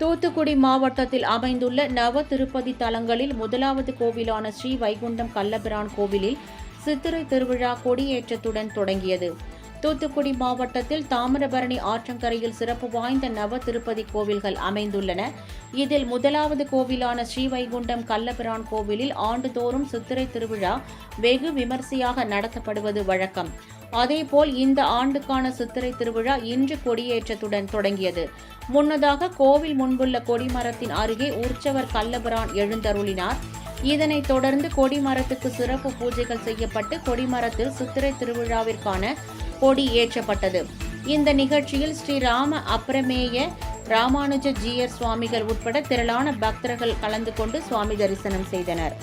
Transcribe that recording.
தூத்துக்குடி மாவட்டத்தில் அமைந்துள்ள நவ திருப்பதி தலங்களில் முதலாவது கோவிலான ஸ்ரீ வைகுண்டம் கள்ளபிரான் கோவிலில் சித்திரை திருவிழா கொடியேற்றத்துடன் தொடங்கியது. தூத்துக்குடி மாவட்டத்தில் தாமிரபரணி ஆற்றங்கரையில் சிறப்பு வாய்ந்த நவ திருப்பதி கோவில்கள் அமைந்துள்ளன. இதில் முதலாவது கோவிலான ஸ்ரீவைகுண்டம் கள்ளபிரான் கோவிலில் ஆண்டுதோறும் சித்திரை திருவிழா வெகு விமரிசையாக நடத்தப்படுவது வழக்கம். அதேபோல் இந்த ஆண்டுக்கான சித்திரை திருவிழா இன்று கொடியேற்றத்துடன் தொடங்கியது. முன்னதாக கோவில் முன்புள்ள கொடிமரத்தின் அருகே உற்சவர் கள்ளபிரான் எழுந்தருளினார். இதனைத் தொடர்ந்து கொடிமரத்துக்கு சிறப்பு பூஜைகள் செய்யப்பட்டு கொடிமரத்தில் சித்திரை திருவிழாவிற்கான கொடி ஏற்றப்பட்டது. இந்த நிகழ்ச்சியில் ஸ்ரீராம அப்ரமேய ராமானுஜ ஜீயர் சுவாமிகள் உட்பட திரளான பக்தர்கள் கலந்து கொண்டு சுவாமி தரிசனம் செய்தனர்.